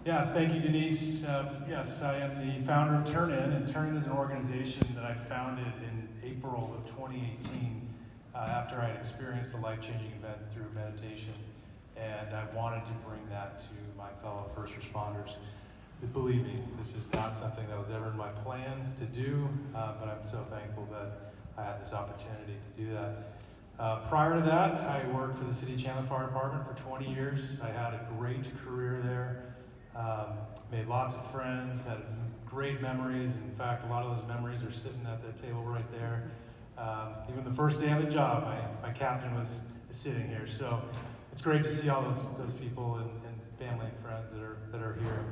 Yes, thank you, Denise. Yes, I am the founder of Turn-In, and Turn-In is an organization that I founded in April of 2018 after I had experienced a life-changing event through meditation, and I wanted to bring that to my fellow first responders. But believe me, this is not something that was ever in my plan to do, but I'm so thankful that I had this opportunity to do that. Prior to that, I worked for the City of Chandler Fire Department for 20 years. I had a great career there. Made lots of friends, had great memories. In fact, a lot of those memories are sitting at the table right there. Even the first day on the job, my captain was sitting here. So it's great to see all those people and family and friends that are here.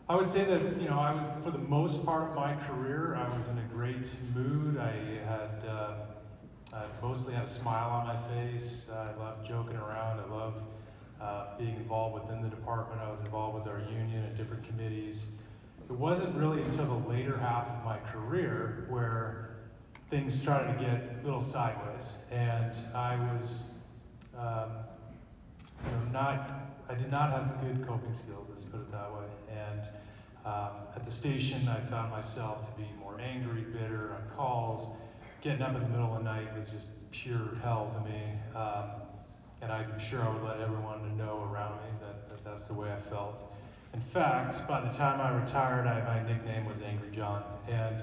I would say that, I was, for the most part of my career, I was in a great mood. I mostly had a smile on my face. I loved joking around. I loved being involved within the department. I was involved with our union and different committees. It wasn't really until the later half of my career where things started to get a little sideways, and I was, I did not have good coping skills, let's put it that way. And at the station, I found myself to be more angry, bitter on calls. Getting up in the middle of the night was just pure hell to me. And I'm sure I would let everyone know around me that that's the way I felt. In fact, by the time I retired, my nickname was Angry John. And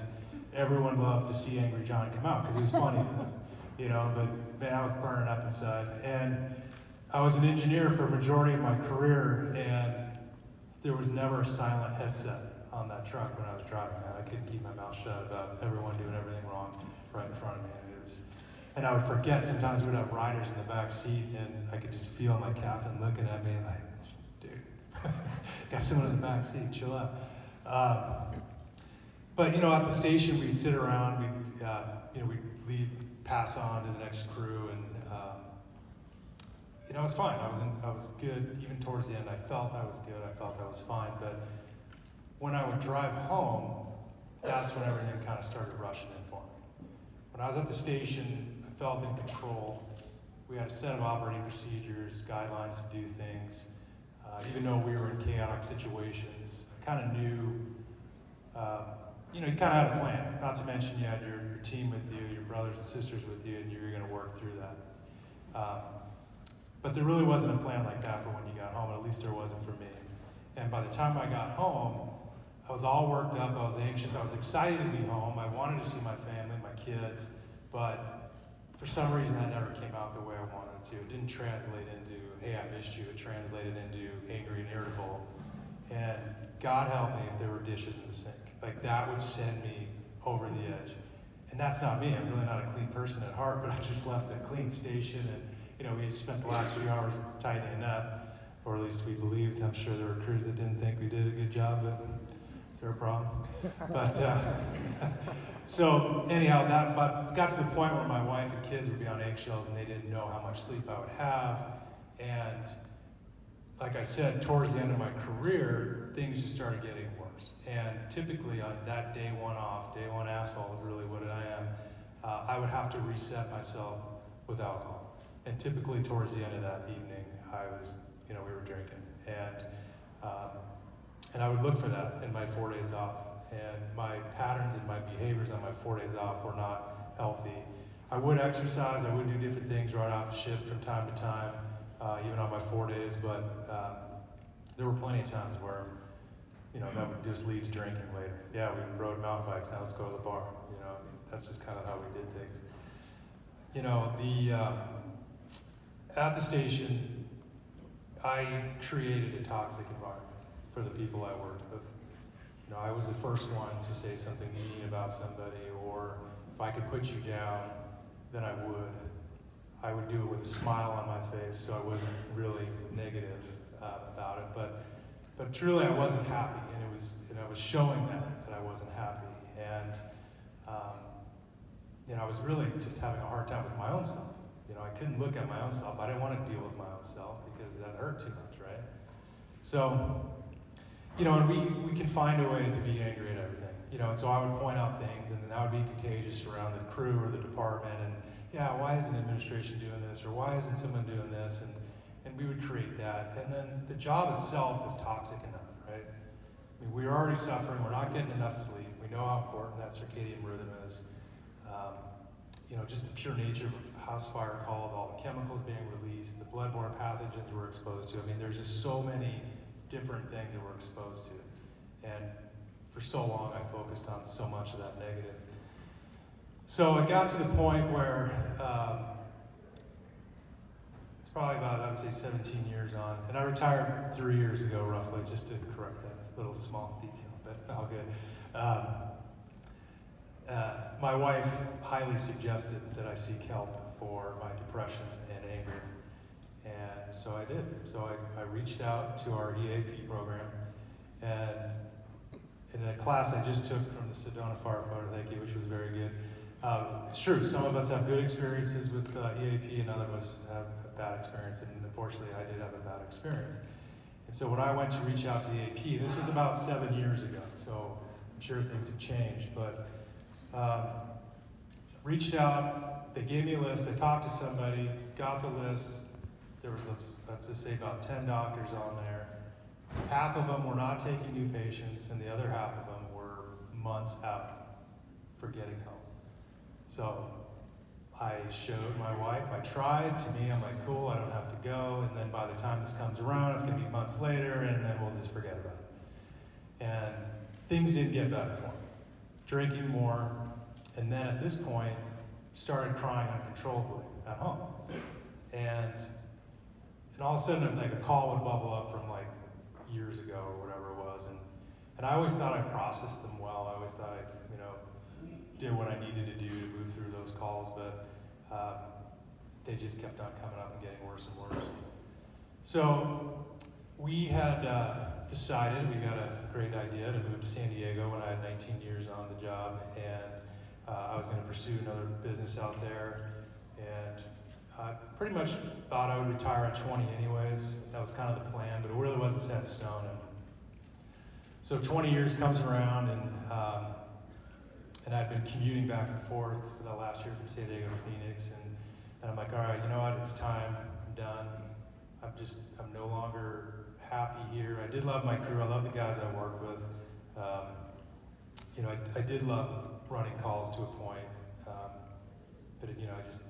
everyone loved to see Angry John come out because he was funny to them, but man, I was burning up inside. And I was an engineer for a majority of my career, and there was never a silent headset on that truck when I was driving. I couldn't keep my mouth shut about everyone doing everything wrong right in front of me. And I would forget, sometimes we'd have riders in the back seat, and I could just feel my captain looking at me like, dude, got someone in the back seat, chill out. But at the station, we'd sit around, we'd leave, pass on to the next crew, and it was fine. I was good. Even towards the end, I felt I was good. I felt I was fine. But when I would drive home, that's when everything kind of started rushing in for me. When I was at the station, I felt in control. We had a set of operating procedures, guidelines to do things. Even though we were in chaotic situations, I kind of knew, you kind of had a plan. Not to mention you had your team with you, your brothers and sisters with you, and you were going to work through that. But there really wasn't a plan like that for when you got home, at least there wasn't for me. And by the time I got home, I was all worked up, I was anxious, I was excited to be home, I wanted to see my family, my kids, but for some reason that never came out the way I wanted it to. It didn't translate into, hey, I missed you. It translated into angry and irritable. And God help me if there were dishes in the sink. Like that would send me over the edge. And that's not me. I'm really not a clean person at heart, but I just left a clean station, and we had spent the last few hours tightening up, or at least we believed. I'm sure there were crews that didn't think we did a good job, but it's their problem. But so anyhow, but got to the point where my wife and kids would be on eggshells, and they didn't know how much sleep I would have. And like I said, towards the end of my career, things just started getting worse. And typically on that day one off, day one asshole is really what I am, I would have to reset myself with alcohol. And typically towards the end of that evening, I was, we were drinking. And I would look for that in my 4 days off. And my patterns and my behaviors on my 4 days off were not healthy. I would exercise, I would do different things right off the shift from time to time, even on my 4 days, but there were plenty of times where, that would just lead to drinking later. Yeah, we rode mountain bikes, now let's go to the bar. That's just kind of how we did things. At the station, I created a toxic environment for the people I worked with. I was the first one to say something mean about somebody, or if I could put you down, then I would. I would do it with a smile on my face, so I wasn't really negative about it. But truly, I wasn't happy, and I was showing that I wasn't happy. And I was really just having a hard time with my own self. I couldn't look at my own self. I didn't want to deal with my own self because that hurt too much, right? So, and we can find a way to be angry at everything. And so I would point out things, and then that would be contagious around the crew or the department. And yeah, why isn't administration doing this, or why isn't someone doing this? And we would create that. And then the job itself is toxic enough, right? I mean, we're already suffering. We're not getting enough sleep. We know how important that circadian rhythm is. Just the pure nature of a house fire called, all the chemicals being released, the bloodborne pathogens we're exposed to. I mean, there's just so many different things that we're exposed to. And for so long, I focused on so much of that negative. So it got to the point where it's probably about, I would say, 17 years on. And I retired 3 years ago, roughly, just to correct that little small detail, but all good. My wife highly suggested that I seek help for my depression and anger. And so I did. So I reached out to our EAP program, and in a class I just took from the Sedona Firefighter, thank you, which was very good. It's true, some of us have good experiences with EAP and other of us have a bad experience, and unfortunately I did have a bad experience. And so when I went to reach out to EAP, this was about 7 years ago, so I'm sure things have changed, but reached out, they gave me a list, I talked to somebody, got the list. There was, let's just say, about 10 doctors on there. Half of them were not taking new patients, and the other half of them were months out for getting help. So I showed my wife, I tried. To me, I'm like, cool, I don't have to go. And then by the time this comes around, it's gonna be months later, and then we'll just forget about it. And things didn't get better for me. Drinking more, and then at this point, started crying uncontrollably at home. And all of a sudden, like a call would bubble up from like years ago or whatever it was, and I always thought I processed them well. I always thought I, did what I needed to do to move through those calls, but they just kept on coming up and getting worse and worse. So we had decided, we got a great idea to move to San Diego when I had 19 years on the job, and I was going to pursue another business out there, and I pretty much thought I would retire at 20 anyways. That was kind of the plan, but it really wasn't set in stone. And so 20 years comes around, and I'd been commuting back and forth for the last year from San Diego to Phoenix, and I'm like, all right, you know what, it's time, I'm done. I'm no longer happy here. I did love my crew, I love the guys I work with. I did love running calls to a point, but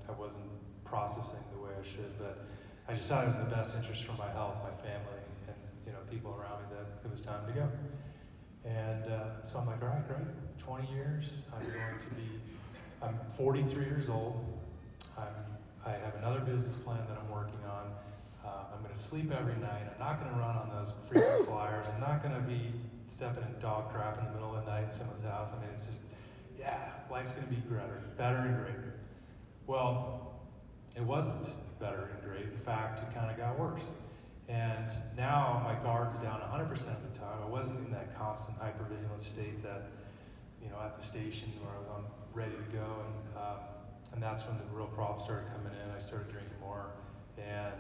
I wasn't processing the way I should, but I decided it was in the best interest for my health, my family, and people around me that it was time to go. And so I'm like, all right, great, 20 years, I'm 43 years old, I have another business plan that I'm working on, I'm gonna sleep every night, I'm not gonna run on those frequent flyers, I'm not gonna be stepping in dog crap in the middle of the night in someone's house. I mean, it's just, life's gonna be better and great. Well, it wasn't better and great. In fact, it kind of got worse. And now my guard's down 100% of the time. I wasn't in that constant hypervigilant state that, at the station where I was ready to go. And that's when the real problems started coming in. I started drinking more and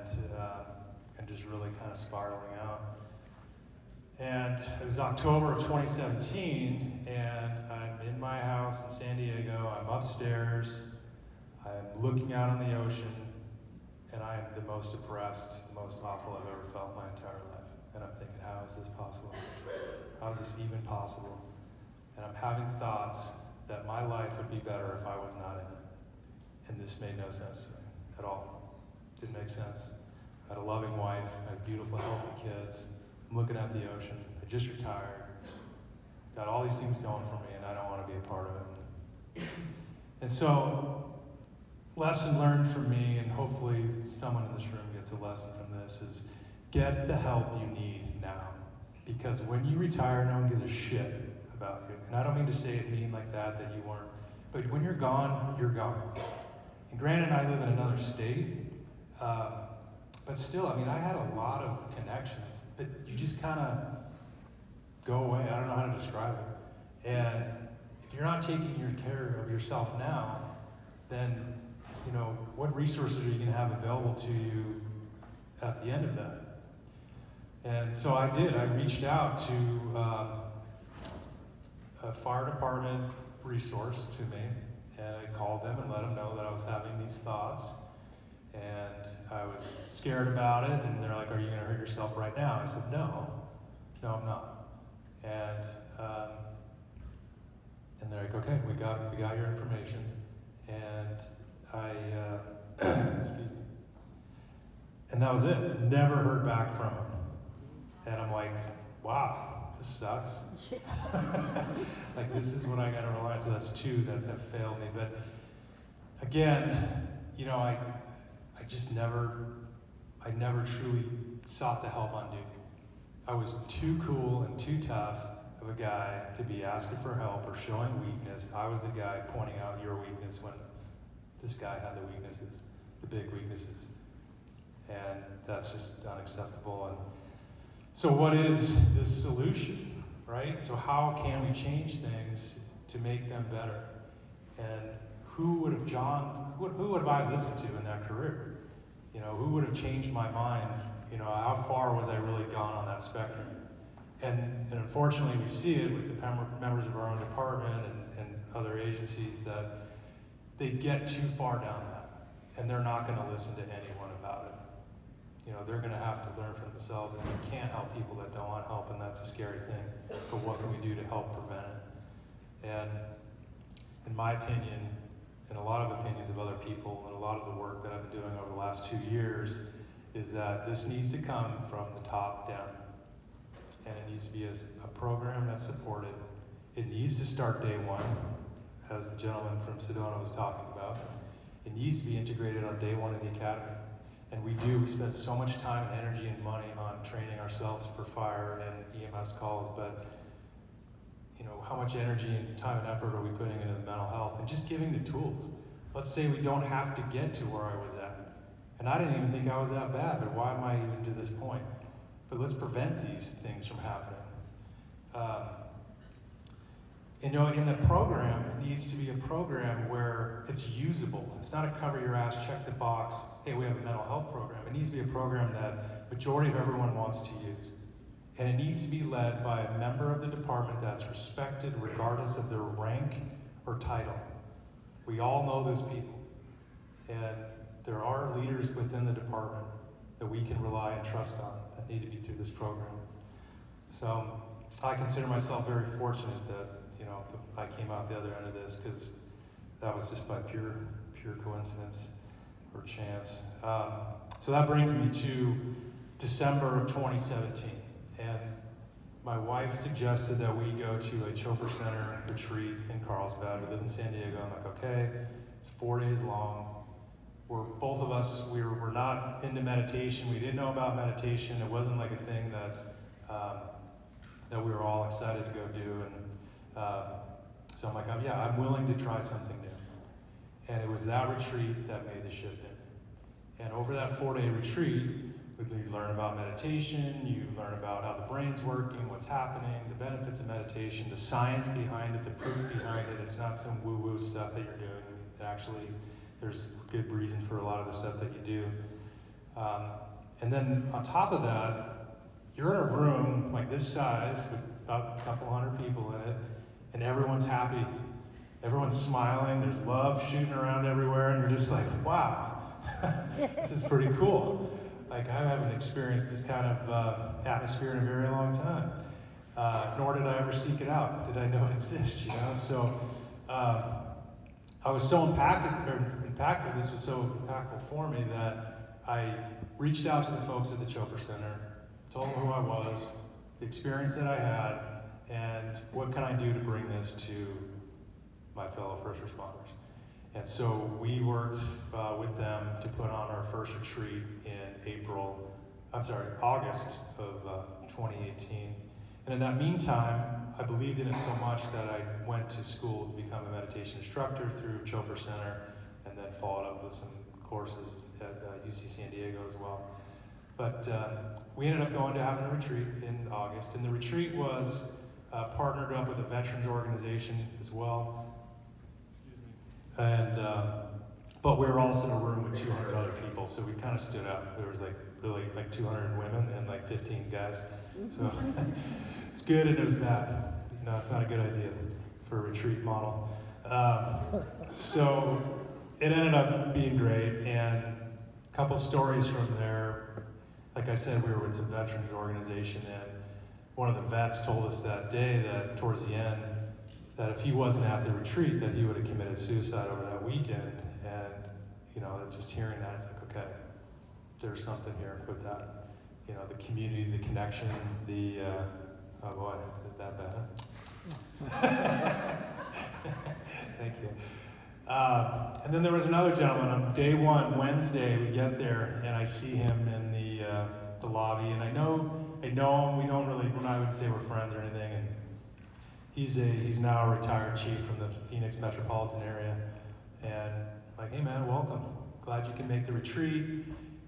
just really kind of spiraling out. And it was October of 2017, and I'm in my house in San Diego. I'm upstairs. I'm looking out on the ocean, and I am the most depressed, the most awful I've ever felt my entire life. And I'm thinking, how is this possible? How is this even possible? And I'm having thoughts that my life would be better if I was not in it. And this made no sense to me at all. Didn't make sense. I had a loving wife, I had beautiful, healthy kids. I'm looking at the ocean. I just retired. Got all these things going for me, and I don't want to be a part of it. And so, lesson learned from me, and hopefully someone in this room gets a lesson from this, is get the help you need now. Because when you retire, no one gives a shit about you. And I don't mean to say it mean like that you weren't. But when you're gone, you're gone. And granted, I live in another state. But still, I had a lot of connections. But you just kind of go away. I don't know how to describe it. And if you're not taking care of yourself now, then what resources are you going to have available to you at the end of that? And so I did. I reached out to a fire department resource to me, and I called them and let them know that I was having these thoughts. And I was scared about it, and they're like, are you gonna hurt yourself right now? I said, no, I'm not. And they're like, okay, we got your information. And excuse me. And that was it. Never heard back from them. And I'm like, wow, this sucks. Like, this is what I gotta rely on. So that's two that failed me. But again, you know, I never truly sought the help on duty. I was too cool and too tough of a guy to be asking for help or showing weakness. I was the guy pointing out your weakness when this guy had the weaknesses, the big weaknesses. And that's just unacceptable. And so what is this solution, right? So how can we change things to make them better? And who would have I listened to in that career? You know, who would have changed my mind? You know, how far was I really gone on that spectrum? And unfortunately, we see it with the members of our own department and other agencies that they get too far down that, and they're not going to listen to anyone about it. You know, they're going to have to learn for themselves, and we can't help people that don't want help, and that's a scary thing. But what can we do to help prevent it? And in my opinion, and a lot of opinions of other people, and a lot of the work that I've been doing over the last 2 years, is that this needs to come from the top down. And it needs to be a program that's supported. It needs to start day one, as the gentleman from Sedona was talking about. It needs to be integrated on day one in the academy. And we spend so much time and energy and money on training ourselves for fire and EMS calls, but you know, how much energy and time and effort are we putting into mental health? And just giving the tools. Let's say we don't have to get to where I was at. And I didn't even think I was that bad, but why am I even to this point? But let's prevent these things from happening. You know, in the program, it needs to be a program where it's usable. It's not a cover your ass, check the box, hey, we have a mental health program. It needs to be a program that majority of everyone wants to use. And it needs to be led by a member of the department that's respected regardless of their rank or title. We all know those people. And there are leaders within the department that we can rely and trust on that need to be through this program. So I consider myself very fortunate that, you know, I came out the other end of this, because that was just by pure coincidence or chance. So that brings me to December of 2017. And my wife suggested that we go to a Chopra Center retreat in Carlsbad. We live in San Diego. I'm like, okay, it's 4 days long. Both of us, we're not into meditation. We didn't know about meditation. It wasn't like a thing that we were all excited to go do. And so I'm like, I'm willing to try something new. And it was that retreat that made the shift in me. And over that 4-day retreat, you learn about meditation, you learn about how the brain's working, what's happening, the benefits of meditation, the science behind it, the proof behind it. It's not some woo-woo stuff that you're doing. Actually, there's good reason for a lot of the stuff that you do. And then on top of that, you're in a room like this size with about a couple hundred people in it, and everyone's happy. Everyone's smiling, there's love shooting around everywhere, and you're just like, wow, this is pretty cool. Like, I haven't experienced this kind of atmosphere in a very long time. Nor did I ever seek it out. Did I know it exists, you know? So I was so impacted, this was so impactful for me that I reached out to the folks at the Chopra Center, told them who I was, the experience that I had, and what can I do to bring this to my fellow first responders. And so we worked with them to put on our first retreat in August of 2018. And in that meantime, I believed in it so much that I went to school to become a meditation instructor through Chopra Center, and then followed up with some courses at UC San Diego as well. But we ended up going to having a retreat in August, and the retreat was partnered up with a veterans organization as well. And but we were also in a room with 200 other people, so we kind of stood out. There was like 200 women and like 15 guys. So it's good and it was bad. You know, it's not a good idea for a retreat model. So it ended up being great, and couple stories from there. Like I said, we were with some veterans organization, and one of the vets told us that day that towards the end, that if he wasn't at the retreat, that he would have committed suicide over that weekend. And, you know, just hearing that, it's like, okay, there's something here with that. You know, the community, the connection, the, oh boy, is that bad? Thank you. And then there was another gentleman on day one, Wednesday, we get there, and I see him in the lobby, and I know him, we're not even say we're friends or anything, and he's now a retired chief from the Phoenix metropolitan area, and like, hey man, welcome, glad you can make the retreat.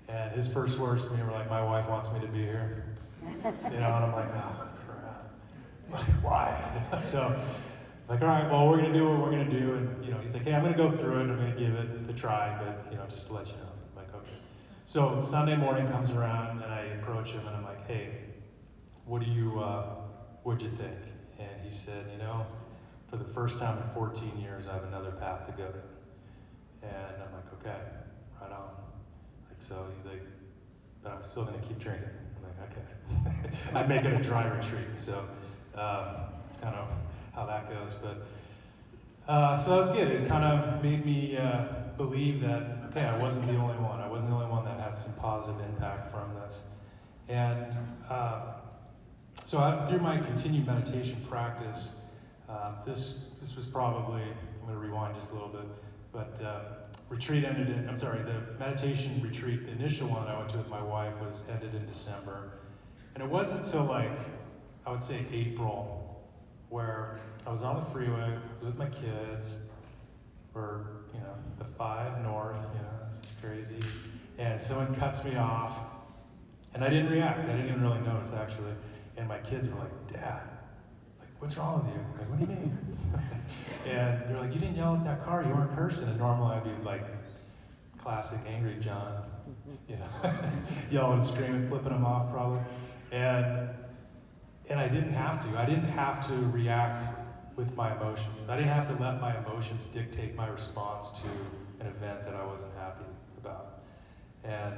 And his first words to me were like, my wife wants me to be here. You know, and I'm like, oh crap, like why? So, like, all right, well, we're gonna do what we're gonna do, and you know, he's like, hey, I'm gonna go through it, I'm gonna give it a try, but you know, just to let you know. I'm like, okay. So Sunday morning comes around, and I approach him, and I'm like, hey, what'd you think? And he said, you know, for the first time in 14 years, I have another path to go to. And I'm like, okay, right on. Like, so he's like, but I'm still gonna keep drinking. I'm like, okay. I'd make it a dry retreat, so it's kind of how that goes. But so that's good. It kind of made me believe that, okay, I wasn't the only one. I wasn't the only one that had some positive impact from this. And so through my continued meditation practice, this was probably, I'm going to rewind just a little bit, but the meditation retreat, the initial one I went to with my wife ended in December. And it wasn't until like, I would say April, where I was on the freeway, I was with my kids, or, you know, the 5 north, you know, it's just crazy. And someone cuts me off, and I didn't react. I didn't even really notice, actually. And my kids were like, Dad, like, what's wrong with you? I'm like, what do you mean? And they're like, you didn't yell at that car, you weren't cursing. And normally I'd be like, classic angry John, you know, yelling, screaming, flipping them off probably. And I didn't have to. I didn't have to react with my emotions. I didn't have to let my emotions dictate my response to an event that I wasn't happy about. And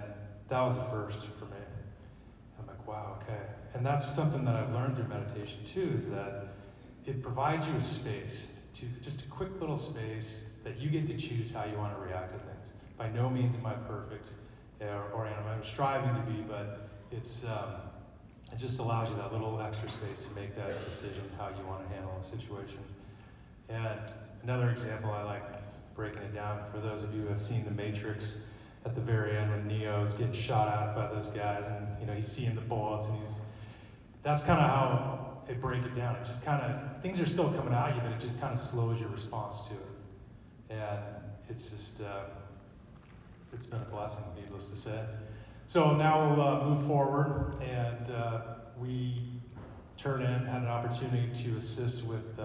that was the first for me. I'm like, wow, okay. And that's something that I've learned through meditation too, is that it provides you a space, just a quick little space that you get to choose how you want to react to things. By no means am I perfect, or I'm striving to be, but it just allows you that little extra space to make that decision how you want to handle a situation. And another example, I like breaking it down for those of you who have seen The Matrix. At the very end when Neo's getting shot at by those guys, and you know he's seeing the bullets, and that's kind of how it break it down. It just kind of, things are still coming at you, but it just kind of slows your response to it. And it's just, it's been a blessing, needless to say. So now we'll move forward, and we had an opportunity to assist with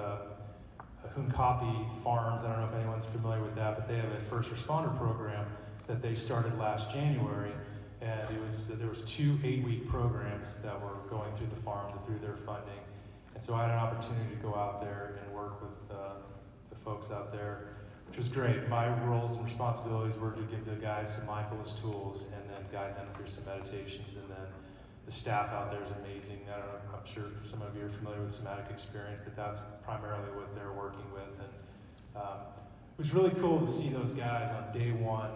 Hunkapi Farms. I don't know if anyone's familiar with that, but they have a first responder program that they started last January, and there was 2 8-week programs that were going through the farms and through their funding. And so I had an opportunity to go out there and work with the folks out there, which was great. My roles and responsibilities were to give the guys some mindfulness tools and then guide them through some meditations. And then the staff out there is amazing. I don't know, I'm sure some of you are familiar with somatic experience, but that's primarily what they're working with. And it was really cool to see those guys on day one.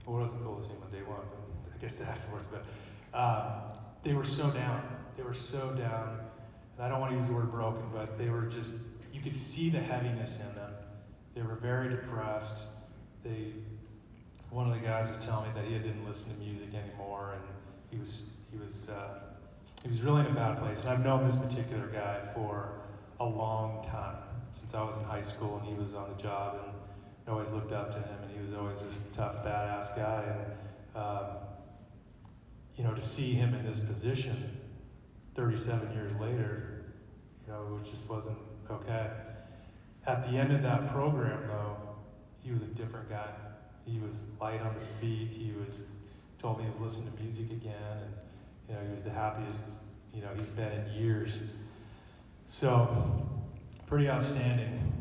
Well, it wasn't cool to see them on day one, but I guess that afterwards, but they were so down. They were so down. And I don't want to use the word broken, but they were just, you could see the heaviness in them. They were very depressed. One of the guys was telling me that he didn't listen to music anymore, and he was really in a bad place. And I've known this particular guy for a long time, since I was in high school and he was on the job, and I always looked up to him, and he was always this tough, badass guy. And you know, to see him in this position 37 years later, you know, it just wasn't okay. At the end of that program, though, he was a different guy. He was light on his feet. He told me he was listening to music again, and you know, he was the happiest, you know, he's been in years. So, pretty outstanding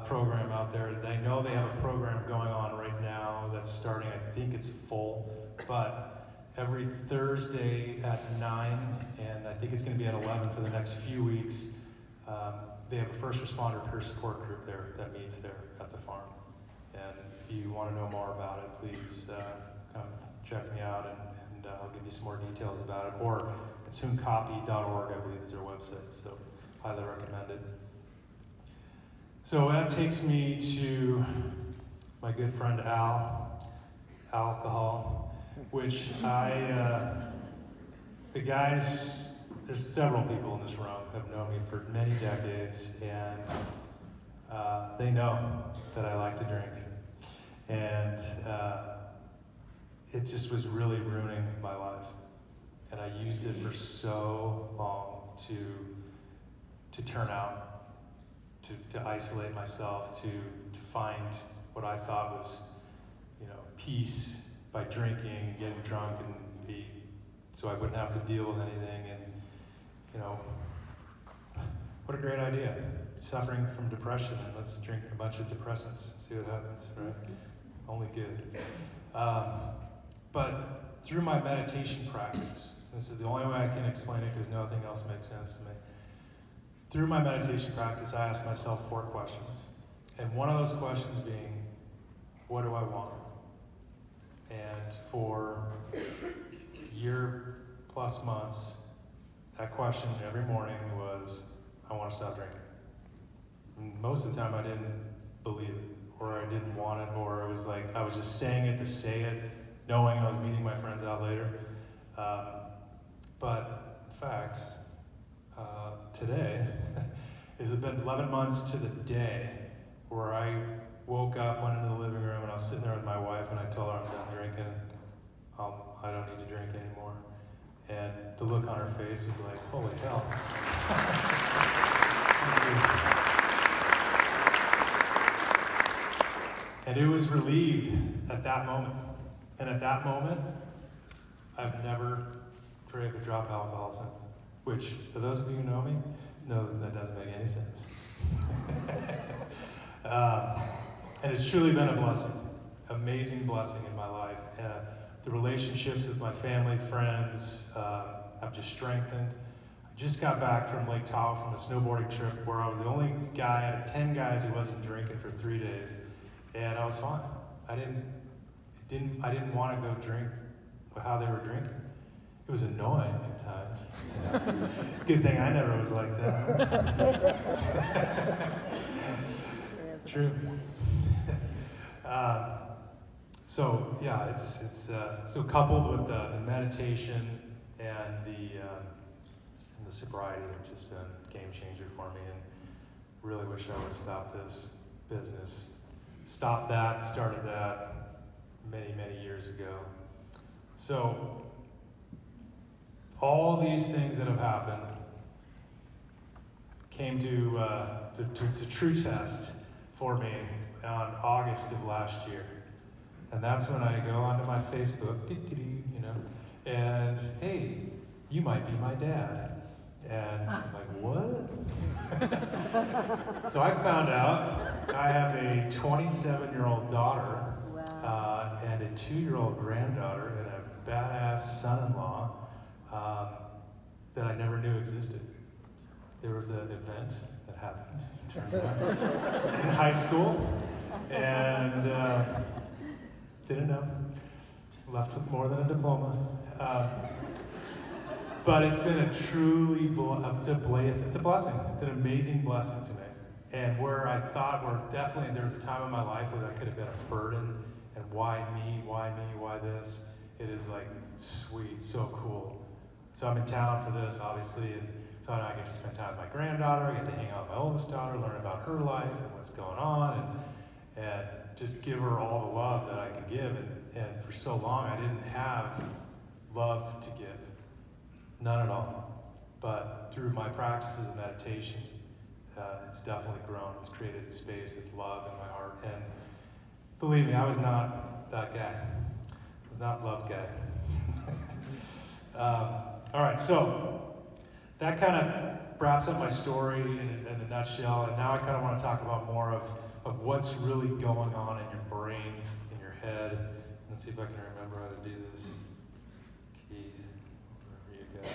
program out there. I know they have a program going on right right now that's starting. I think it's full, but every Thursday at 9, and I think it's going to be at 11 for the next few weeks. They have a first responder peer support group there that meets there at the farm. And if you want to know more about it, please come check me out, and I'll give you some more details about it. Or consumecopy.org, I believe, is their website, so highly recommend it. So that takes me to my good friend Al, alcohol, which the guys, there's several people in this room who have known me for many decades, and they know that I like to drink. And it just was really ruining my life. And I used it for so long to turn out, to isolate myself, to find what I thought was, peace by drinking, getting drunk, and so I wouldn't have to deal with anything. And what a great idea! Suffering from depression, and let's drink a bunch of depressants, see what happens, right? Only good. But through my meditation practice, this is the only way I can explain it because nothing else makes sense to me. Through my meditation practice, I ask myself 4 questions. And one of those questions being, what do I want? And for a year plus months, that question every morning was, I want to stop drinking. And most of the time I didn't believe it, or I didn't want it, or it was like I was just saying it to say it, knowing I was meeting my friends out later. But in fact, today, it's been 11 months to the day where I woke up, went into the living room, and I was sitting there with my wife, and I told her I'm done drinking. I don't need to drink anymore. And the look on her face was like, holy hell. And it was relieved at that moment. And at that moment, I've never drank a drop of alcohol since. Which, for those of you who know me, knows that doesn't make any sense. And it's truly been a blessing, amazing blessing in my life. The relationships with my family, friends, have just strengthened. I just got back from Lake Tahoe from a snowboarding trip where I was the only guy out of 10 guys who wasn't drinking for 3 days, and I was fine. I didn't want to go drink how they were drinking. It was annoying at times. Good thing I never was like that. True. So yeah, it's so coupled with the meditation and the sobriety have just been a game changer for me, and really wish I would stop this business. Stopped that, started that many, many years ago. So all these things that have happened came to true test for me on August of last year. And that's when I go onto my Facebook, and hey, you might be my dad. And I'm like, what? So I found out I have a 27-year-old daughter, wow, and a 2-year-old granddaughter, and a badass son-in-law that I never knew existed. There was an event that happened, turns out, in high school, and didn't know. Left with more than a diploma. But it's been a truly, it's a blessing. It's an amazing blessing to me. And where I thought there was a time in my life where that could have been a burden, and why me, why this? It is like, sweet, so cool. So I'm in town for this, obviously, and so I get to spend time with my granddaughter, I get to hang out with my oldest daughter, learn about her life and what's going on, and just give her all the love that I could give. And for so long, I didn't have love to give. None at all. But through my practices of meditation, it's definitely grown. It's created space of love in my heart. And believe me, I was not that guy. I was not love guy. All right, so that kind of wraps up my story in a nutshell. And now I kind of want to talk about more of what's really going on in your brain, in your head. Let's see if I can remember how to do this. Keys, wherever you go.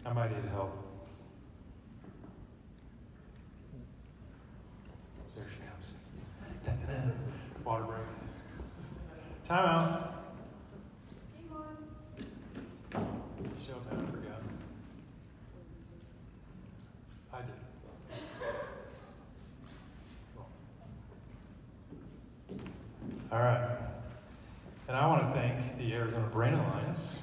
I might need help. There she comes. Water break. Time out. Show me, I forgot. I did. All right. And I want to thank the Arizona Brain Alliance,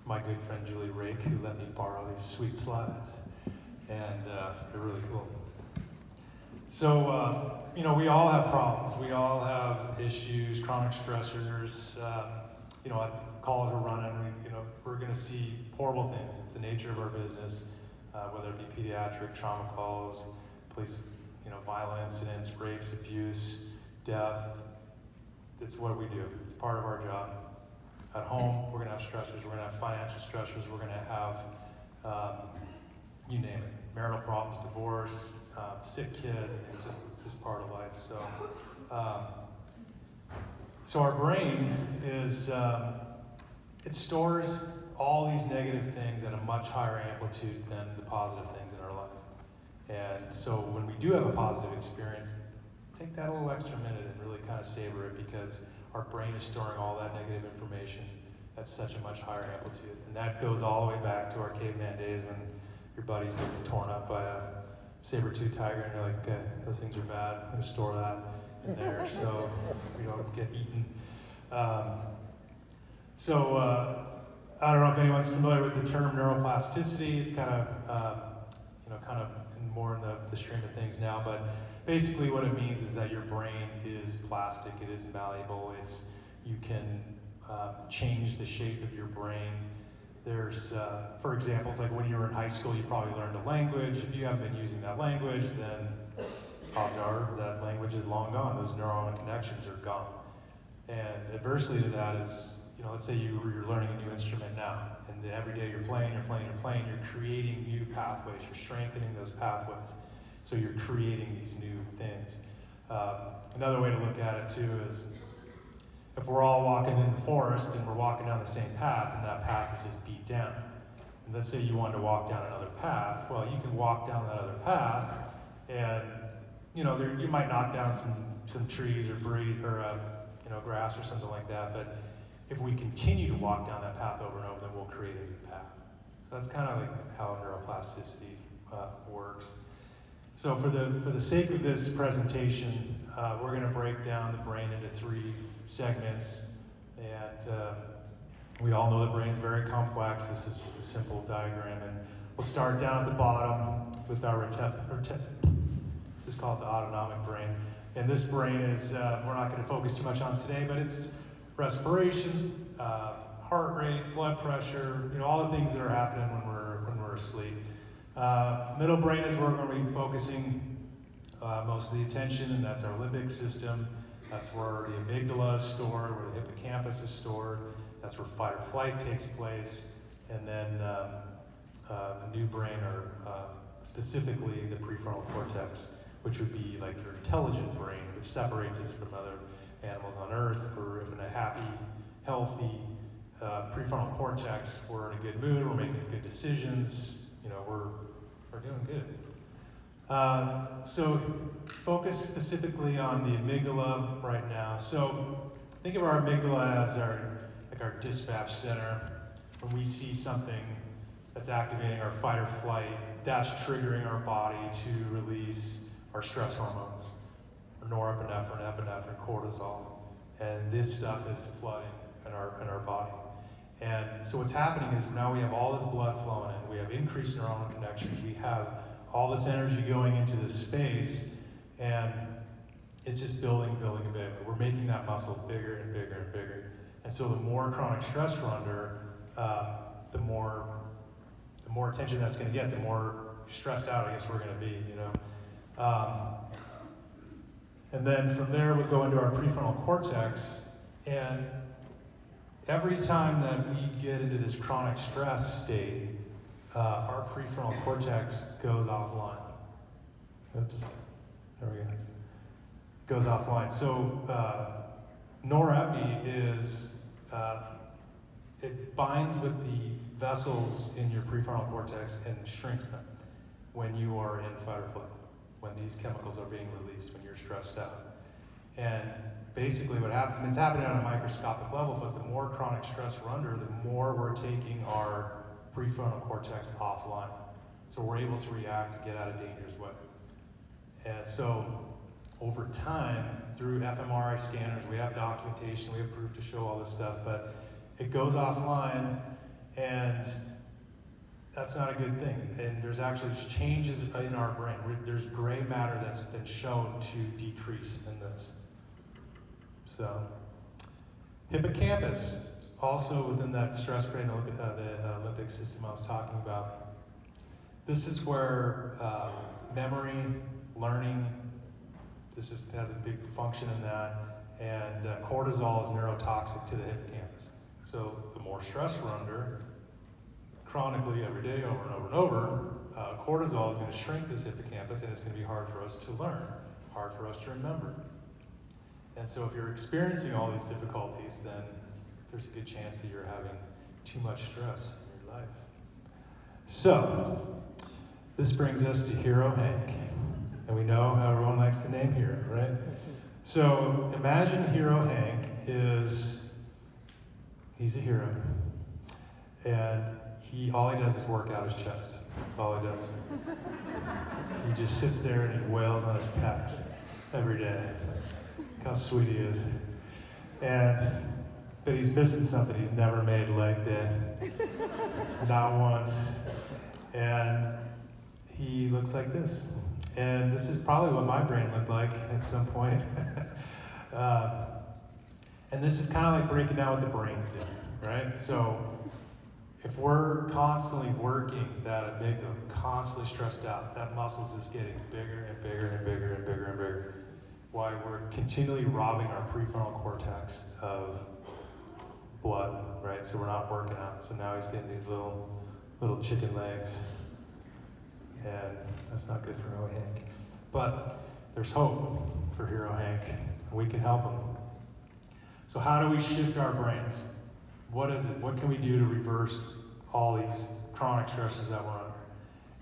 my good friend Julie Rake, who let me borrow these sweet slides. And they're really cool. So, we all have problems. We all have issues, chronic stressors. Calls are running. We're going to see horrible things. It's the nature of our business, whether it be pediatric trauma calls, police, violent incidents, rapes, abuse, death. It's what we do. It's part of our job. At home, we're going to have stressors. We're going to have financial stressors. We're going to have, you name it, marital problems, divorce, sick kids. It's just part of life. So our brain is, it stores all these negative things at a much higher amplitude than the positive things in our life. And so when we do have a positive experience, take that a little extra minute and really kind of savor it, because our brain is storing all that negative information at such a much higher amplitude. And that goes all the way back to our caveman days when your buddy's getting torn up by a saber-toothed tiger and you're like, okay, those things are bad, I'm gonna store that in there so we don't get eaten. I don't know if anyone's familiar with the term neuroplasticity. It's kind of more in the stream of things now, but basically what it means is that your brain is plastic, it is malleable, you can change the shape of your brain. There's, for example, it's like when you were in high school, you probably learned a language. If you haven't been using that language, then odds are that language is long gone. Those neuronal connections are gone. And adversely to that is, let's say you're learning a new instrument now, and then every day you're playing, you're creating new pathways, you're strengthening those pathways. So you're creating these new things. Another way to look at it too is, if we're all walking in the forest and we're walking down the same path and that path is just beat down, and let's say you wanted to walk down another path, well, you can walk down that other path and, you might knock down some trees or grass or something like that, but if we continue to walk down that path over and over, then we'll create a new path. So that's kind of like how neuroplasticity works. So for the sake of this presentation, we're going to break down the brain into 3 segments. And we all know the brain's very complex. This is just a simple diagram. And we'll start down at the bottom with our this is called the autonomic brain. And this brain is, we're not going to focus too much on today, but it's respirations, heart rate, blood pressure, all the things that are happening when we're asleep. Middle brain is where we're going to be focusing most of the attention, and that's our limbic system. That's where the amygdala is stored, where the hippocampus is stored. That's where fight or flight takes place. And then the new brain, or specifically the prefrontal cortex, which would be like your intelligent brain, which separates us from other animals on Earth. We're in a happy, healthy prefrontal cortex. We're in a good mood. We're making good decisions. We're doing good. So focus specifically on the amygdala right now. So think of our amygdala as our dispatch center. When we see something that's activating our fight or flight, that's triggering our body to release our stress hormones, norepinephrine, epinephrine, cortisol, and this stuff is flooding in our body. And so what's happening is now we have all this blood flowing in, we have increased neuronal connections, we have all this energy going into this space, and it's just building bigger. We're making that muscle bigger and bigger and bigger. And so the more chronic stress we're under, the more attention that's going to get, the more stressed out I guess we're going to be, And then from there we go into our prefrontal cortex, and every time that we get into this chronic stress state, our prefrontal cortex goes offline. Oops, there we go. goes offline. So norepi is, it binds with the vessels in your prefrontal cortex and shrinks them when you are in fight or flight, when these chemicals are being released, when you're stressed out. And basically what happens, and it's happening on a microscopic level, but the more chronic stress we're under, the more we're taking our prefrontal cortex offline. So we're able to react to get out of danger's way. And so over time, through fMRI scanners, we have documentation, we have proof to show all this stuff, but it goes offline, and that's not a good thing. And there's actually changes in our brain. There's gray matter that's been shown to decrease in this. So, hippocampus, also within that stress brain, the limbic system I was talking about. This is where memory, learning, this has a big function in that, and cortisol is neurotoxic to the hippocampus. So the more stress we're under, chronically every day, over and over and over, cortisol is going to shrink this hippocampus, and it's going to be hard for us to learn, hard for us to remember. And so if you're experiencing all these difficulties, then there's a good chance that you're having too much stress in your life. So, this brings us to Hero Hank. And we know how everyone likes to name Hero, right? So, imagine Hero Hank he's a hero. And all he does is work out his chest. That's all he does. He just sits there and he wails on his pecs every day. Look how sweet he is. But he's missing something. He's never made leg day. Not once. And he looks like this. And this is probably what my brain looked like at some point. And this is kind of like breaking down what the brain's doing, right? So if we're constantly working that amygdala, constantly stressed out, that muscle's just getting bigger and bigger and bigger and bigger and bigger. Why we're continually robbing our prefrontal cortex of blood, right? So we're not working out. So now he's getting these little chicken legs. And that's not good for Hero Hank. But there's hope for Hero Hank. And we can help him. So how do we shift our brains? What is it? What can we do to reverse all these chronic stresses that we're under?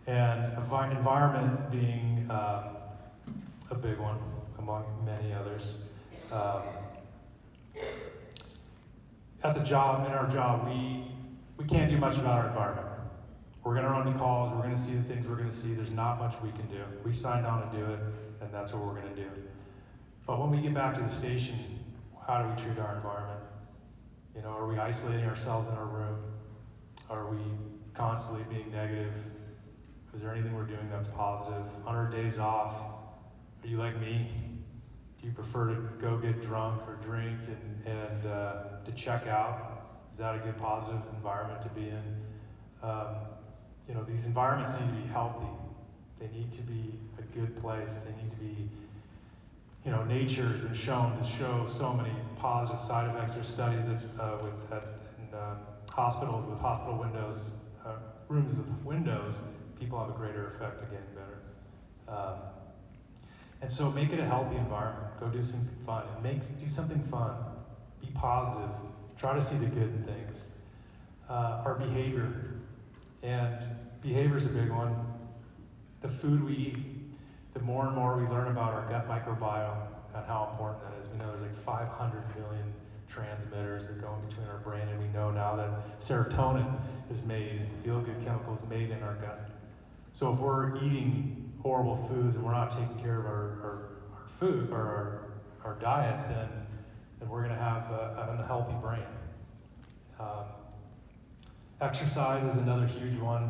And environment being a big one among many others. At the job, in our job, we can't do much about our environment. We're going to run the calls, we're going to see the things we're going to see. There's not much we can do. We signed on to do it, and that's what we're going to do. But when we get back to the station, how do we treat our environment? You know, are we isolating ourselves in our room? Are we constantly being negative? Is there anything we're doing that's positive? On our days off, are you like me? Do you prefer to go get drunk or drink and to check out? Is that a good positive environment to be in? You know, these environments need to be healthy. They need to be a good place. They need to be, you know, nature has been shown to show so many positive side effects. There's studies in hospitals with hospital windows, rooms with windows, people have a greater effect of getting better. And so make it a healthy environment. Go do something fun. Do something fun. Be positive. Try to see the good in things. Our behavior. And behavior is a big one. The food we eat, the more and more we learn about our gut microbiome and how important that is. We know there's like 500 million transmitters that go in between our brain, and we know now that serotonin is made, feel-good chemicals made in our gut. So if we're eating horrible foods and we're not taking care of our food or our diet, then we're going to have an unhealthy brain. Exercise is another huge one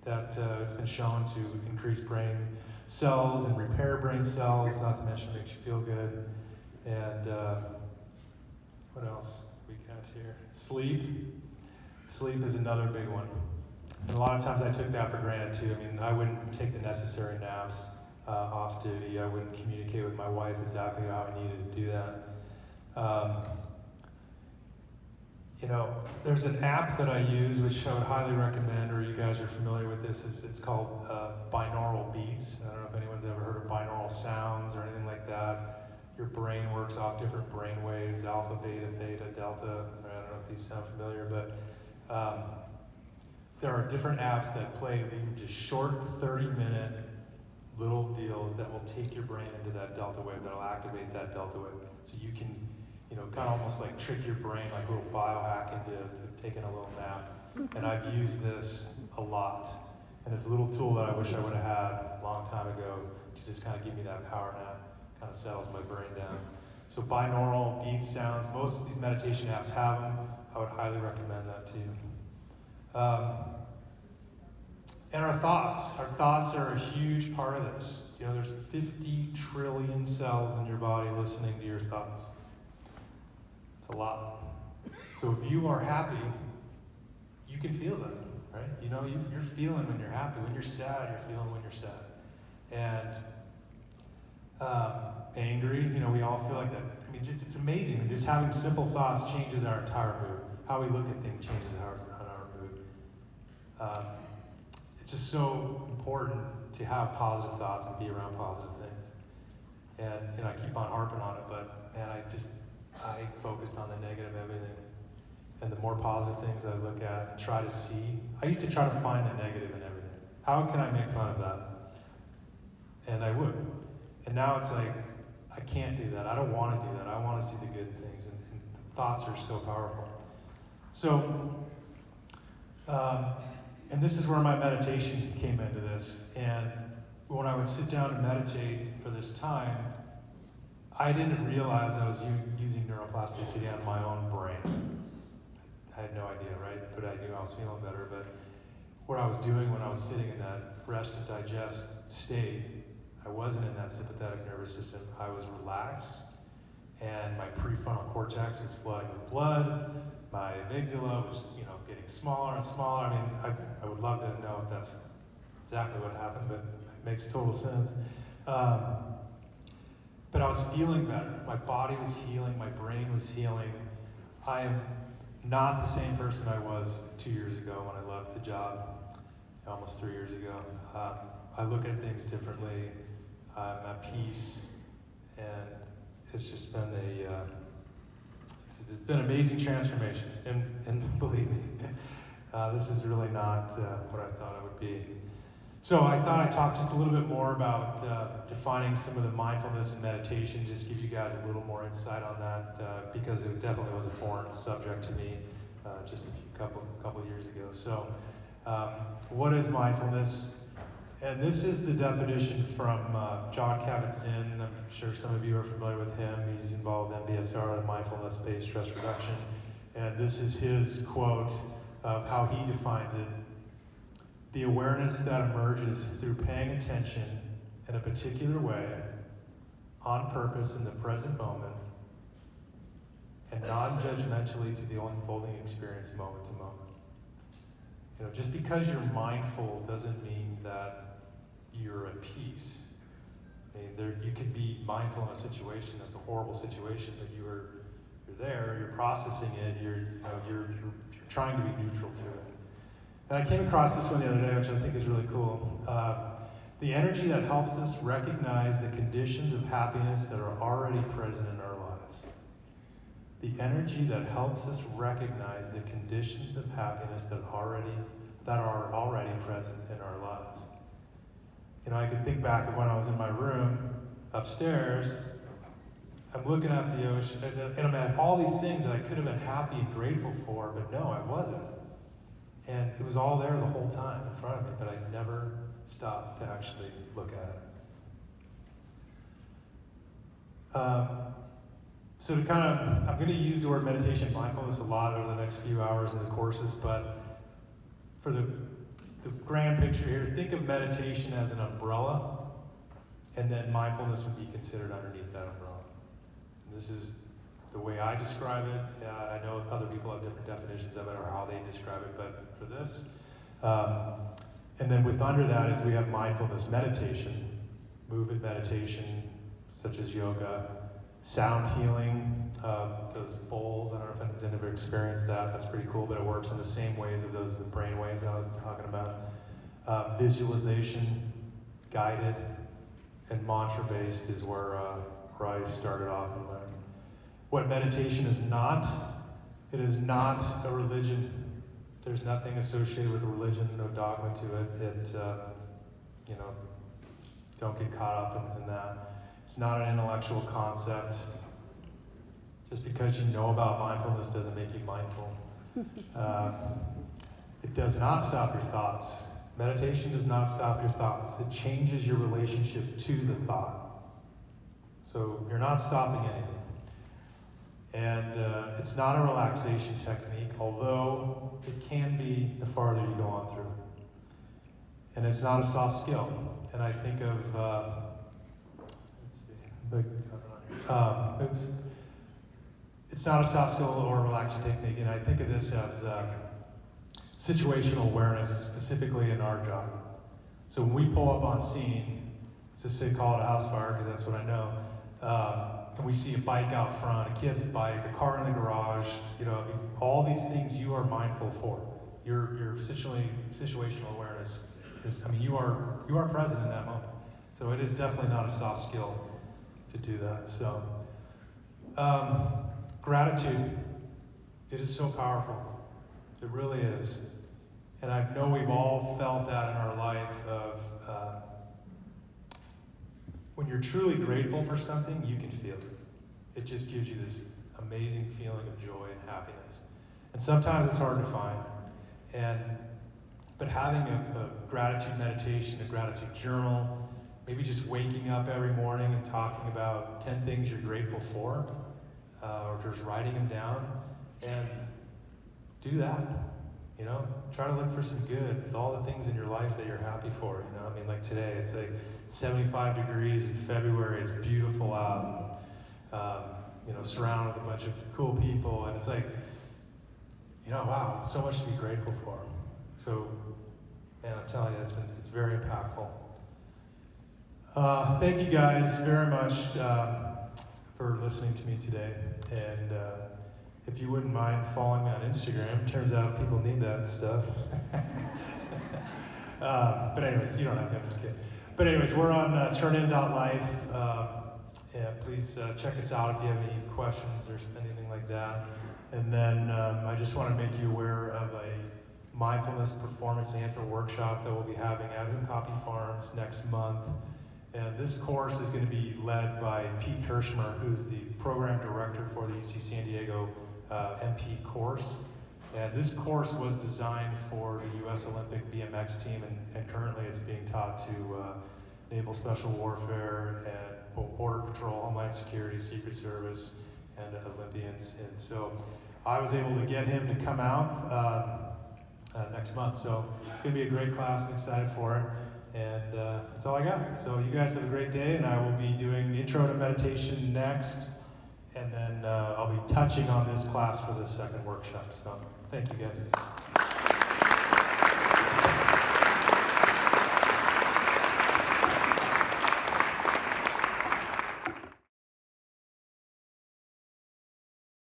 that it's been shown to increase brain cells and repair brain cells, not to mention makes you feel good. And what else we got here? Sleep. Sleep is another big one. And a lot of times I took that for granted too. I mean, I wouldn't take the necessary naps off duty. I wouldn't communicate with my wife exactly how I needed to do that. there's an app that I use, which I would highly recommend, or you guys are familiar with this. It's called binaural beats. I don't know if anyone's ever heard of binaural sounds or anything like that. Your brain works off different brain waves, alpha, beta, theta, delta. I don't know if these sound familiar, but there are different apps that play even just short 30-minute little deals that will take your brain into that delta wave, that'll activate that delta wave. So you can, kind of almost like trick your brain, like a little biohack into taking a little nap. And I've used this a lot. And it's a little tool that I wish I would have had a long time ago to just kind of give me that power nap, kind of settles my brain down. So binaural beat sounds, most of these meditation apps have them. I would highly recommend that to you. And our thoughts are a huge part of this. There's 50 trillion cells in your body listening to your thoughts. It's a lot. So if you are happy, you can feel that, right? You're feeling when you're happy. When you're sad, you're feeling when you're sad. And angry, we all feel like that. It's amazing. Just having simple thoughts changes our entire mood. How we look at things changes our mood. It's just so important to have positive thoughts and be around positive things. And I keep on harping on it, but man, I focused on the negative everything. And the more positive things I look at and try to see, I used to try to find the negative in everything. How can I make fun of that? And I would. And now it's like, I can't do that. I don't want to do that. I want to see the good things. And thoughts are so powerful. So, and this is where my meditation came into this. And when I would sit down and meditate for this time, I didn't realize I was using neuroplasticity on my own brain. I had no idea, right? But I knew I was feeling better. But what I was doing when I was sitting in that rest and digest state, I wasn't in that sympathetic nervous system. I was relaxed, and my prefrontal cortex is flooding with blood. My amygdala was, getting smaller and smaller. I would love to know if that's exactly what happened, but it makes total sense. But I was feeling better. My body was healing. My brain was healing. I am not the same person I was 2 years ago when I left the job, almost 3 years ago. I look at things differently. I'm at peace, and it's just been it's been an amazing transformation. And believe me, this is really not what I thought it would be. So I thought I'd talk just a little bit more about defining some of the mindfulness and meditation, just give you guys a little more insight on that, because it definitely was a foreign subject to me just a couple years ago. So what is mindfulness? And this is the definition from John Kabat-Zinn. I'm sure some of you are familiar with him. He's involved in MBSR, the mindfulness-based stress reduction. And this is his quote of how he defines it. The awareness that emerges through paying attention in a particular way, on purpose in the present moment, and non-judgmentally to the unfolding experience moment to moment. Just because you're mindful doesn't mean that you're at peace. You could be mindful in a situation that's a horrible situation, but you're there, you're processing it, you're trying to be neutral to it. And I came across this one the other day, which I think is really cool. The energy that helps us recognize the conditions of happiness that are already present in our lives. The energy that helps us recognize the conditions of happiness that are already present in our lives. I could think back of when I was in my room upstairs. I'm looking at the ocean, and I'm at all these things that I could have been happy and grateful for, but no, I wasn't. And it was all there the whole time in front of me, but I never stopped to actually look at it. So I'm going to use the word meditation, mindfulness a lot over the next few hours in the courses, but for the grand picture here, think of meditation as an umbrella, and then mindfulness would be considered underneath that umbrella. And this is the way I describe it. I know other people have different definitions of it or how they describe it, but for this. And then under that is we have mindfulness meditation, movement meditation, such as yoga, sound healing. those bowls. I don't know if anyone's ever experienced that. That's pretty cool, but it works in the same ways of those brain waves I was talking about. Visualization, guided, and mantra-based is where I started off and learned. What meditation is not, it is not a religion. There's nothing associated with religion, no dogma to it. Don't get caught up in that. It's not an intellectual concept. Just because you know about mindfulness doesn't make you mindful. It does not stop your thoughts. Meditation does not stop your thoughts. It changes your relationship to the thought. So you're not stopping anything. And it's not a relaxation technique, although it can be the farther you go on through. And it's not a soft skill. And I think of, it's not a soft skill or a relaxation technique, and I think of this as situational awareness, specifically in our job. So when we pull up on scene, let's just say call it a house fire, because that's what I know, and we see a bike out front, a kid's bike, a car in the garage, all these things you are mindful for. Your situational awareness is, you are present in that moment. So it is definitely not a soft skill to do that. So, gratitude, it is so powerful. It really is. And I know we've all felt that in our life of, when you're truly grateful for something, you can feel it. It just gives you this amazing feeling of joy and happiness. And sometimes it's hard to find. But having a gratitude meditation, a gratitude journal, maybe just waking up every morning and talking about 10 things you're grateful for, or just writing them down, and do that. Try to look for some good with all the things in your life that you're happy for. Like today, it's like 75 degrees in February. It's beautiful out. Surrounded with a bunch of cool people, and it's like, wow, so much to be grateful for. So, man, I'm telling you, it's very impactful. Thank you guys very much for listening to me today. And if you wouldn't mind following me on Instagram, turns out people need that stuff. But anyways, you don't have to, I'm just kidding. But anyways, we're on turnin.life. Please check us out if you have any questions or anything like that. And then I just want to make you aware of a mindfulness performance enhancement workshop that we'll be having at Copy Farms next month. And this course is going to be led by Pete Kirschmer, who's the program director for the UC San Diego MP course. And this course was designed for the U.S. Olympic BMX team, and currently it's being taught to Naval Special Warfare and Border Patrol, Homeland Security, Secret Service, and Olympians. And so I was able to get him to come out next month. So it's going to be a great class. I'm excited for it. And that's all I got. So you guys have a great day, and I will be doing the intro to meditation next. And then I'll be touching on this class for the second workshop. So thank you guys.